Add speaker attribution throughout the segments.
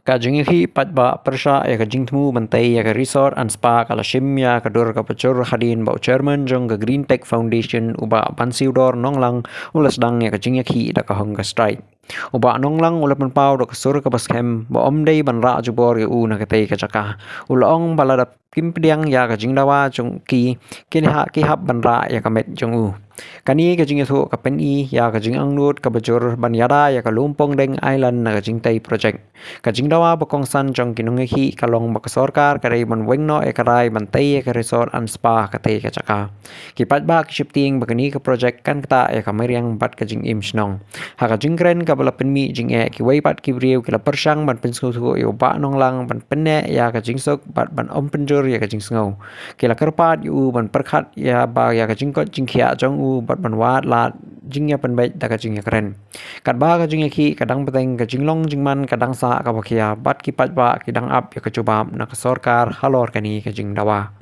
Speaker 1: Kajing hi patba persha ya kajing temu bantai ya ka resort and spa kala shim ya ka dor ka pacur hadin bau chairman jong ka Green Tech Foundation uba pansiudor nonglang ulas dang ya kajing hi da ka hong ka strike. Uba nonglang ulat pau do ka sur ka baskem ba omdei ban ra jubor ya u na ka tei ka jaka. Ulong balada pimpdiang ya kajing dawa jong ki ki hab ban ra ya ka met jong u. Kani kajing thu ka pen I ya kajing angnut ka bajur ban yada ya ka lumpong deng island na kajing tei project. Kajing dawa bakong san jong kinung hi kalong bak sorkar kadai ban wengno e kadai ban tei ka resort and spa ka tei ka chaka. Kipat ba ki shifting bakani ka project kan kata ya ka meriang bat kajing im snong. Ha kajing kren ka bala pen mi jing e ki wei bat ki briu ki la persang ban pen su yo ba nong lang ban penne ya kajing sok bat ban om penjur ya kajing sngau. Ki la kerpat yu ban perkhat ya ba ya kajing kot jing khia jong u bat ban wat lat jing ya pen bai da kajing ya kren. Kat ba kajing ya ki kadang peteng kajing long jing man kadang sa ka bakia bat ki pat ba ki dang up ya ka coba na ka sorkar halor kani kajing dawa.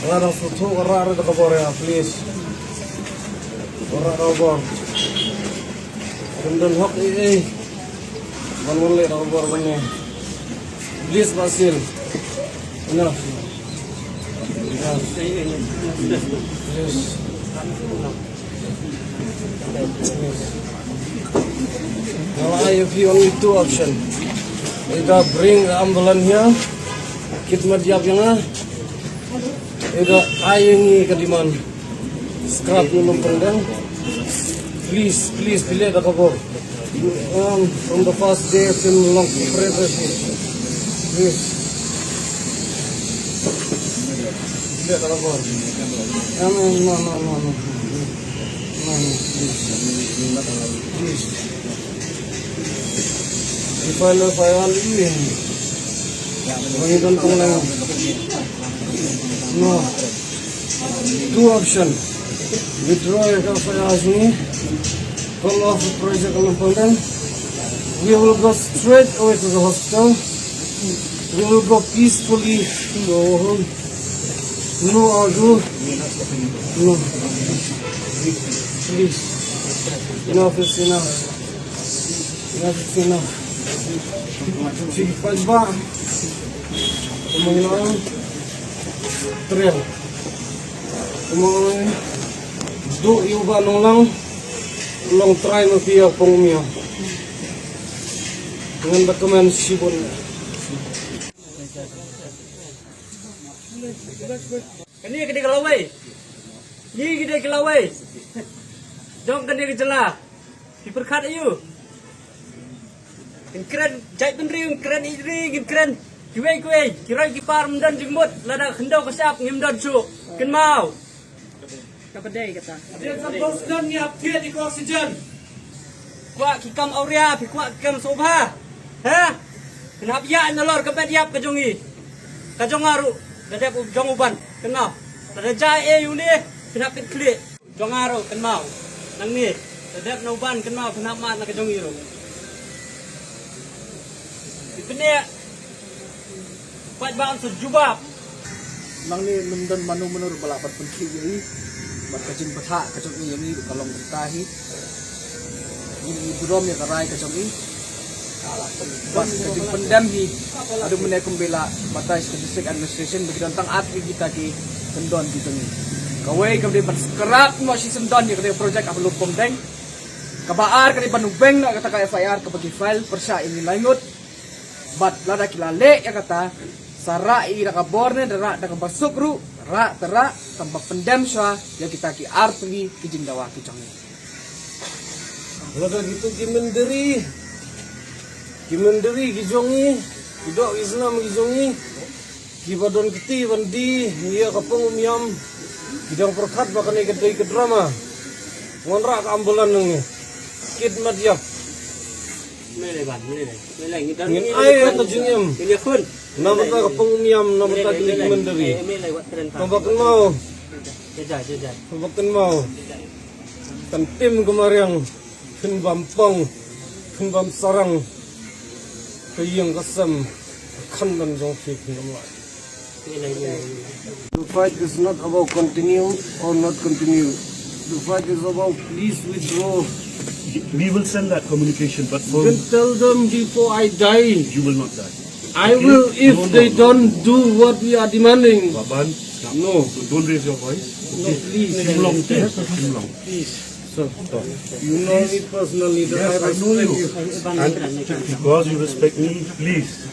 Speaker 2: Lara futu ora da kabor ya please. Ora kabor. Kendal hok man wala da kabor bane. Please Basil. Enough. Yes. Now I have only two options. Either bring the ambulance here, khidmat yap yang either ayengi kadiman scrap nulung pendang. Please pilih dah kabur. From the first day till long forever. Please. Pilih dah kabur. No. Please. If I want you, don't come now. No. Two options. Withdraw your FIR, call off the project on. We will go straight away to the hospital. We will go peacefully to our home. No argue. No. Please. Enough is enough. Enough is enough. Sige, pagba. Kumangilang trail. Kumangilang do iuba nung lang long try mo piya pong umiya. Dengan dokumen sibon.
Speaker 3: Kani gede kelawai. Ni gede kelawai. Jom kani kejela. Diperkat ayu. Keren jai penri keren iri keren kiwei kirai kipar mendan jengmut lada hendau kesap ngimdan su ken mau kapedai kata dia sampai sedang ni upgrade di oksigen kuat kikam aurea pi kuat kikam sobha ha kenapa ya nalor kapet yap kajongi kajongaru dadap jong uban kenal lada jai yuni kenapa klik jongaru ken mau nang ni dadap nauban ken mau kenapa mat nak kajongi ro benar, buat bang sejubab.
Speaker 2: Mang ni mendan manu menur balapat penki ini, buat kacing betah kacang ini kalong bertahi. Ini drum ya karai kacang ini. Buat kacing pendam hi, ada menaik kembela batas ke district administration bagi tentang atlet kita ki sendon kita ni. Kawai kemudian bersekerat masih sendon ya kemudian projek apa lumpung deng. Kabaar kemudian panubeng nak kata FIR kebagi file persya ini lanjut. Bat lada kilale ya kata sarai ira kaborne dera da kabasuk ru ra tera tambak pendam swa ya kita ki artri ki jingdawa ki changi lada gitu kimenderi ki jongi idok Islam ki jongi ki badon keti bandi ya kapung umyam bidang perkat bakane kedai ke drama ngonra ka ambulan nang ni khidmat yap
Speaker 3: Melai ngidan
Speaker 2: ngin ay kajingim
Speaker 3: ini kun
Speaker 2: namata ka pangumyam namata ki kimenderi pambakan mau
Speaker 3: jajah
Speaker 2: pambakan mau tim kemarin pinbampong pinbam sarang kayang kasam kandan jong fik namai. The fight is not about continue or not continue. The fight is about please withdraw
Speaker 4: We will send that communication, but for
Speaker 5: Then tell them before I die.
Speaker 4: you will not die.
Speaker 5: I
Speaker 4: Okay?
Speaker 5: will if
Speaker 4: No,
Speaker 5: they
Speaker 4: no.
Speaker 5: don't do what we are demanding.
Speaker 4: Baban, stop.
Speaker 5: No.
Speaker 4: So don't raise your voice.
Speaker 5: No, please.
Speaker 4: Long, long.
Speaker 5: Sir, you know me personally. That
Speaker 4: Yes, I know you. And because you respect me, please.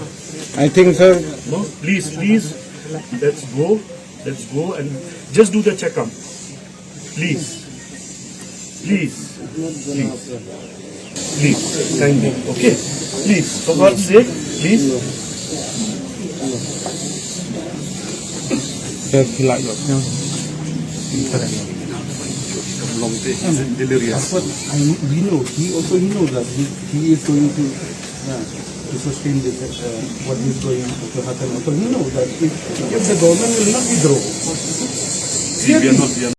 Speaker 5: I think, sir.
Speaker 4: No, please, let's go and just do the checkup. Please. Kindly, okay? Please, for God's sake, please. Delirious.
Speaker 6: But we know, he knows that he is going to sustain this, what is going to happen. So he knows that if the government will not withdraw,
Speaker 4: See, we are not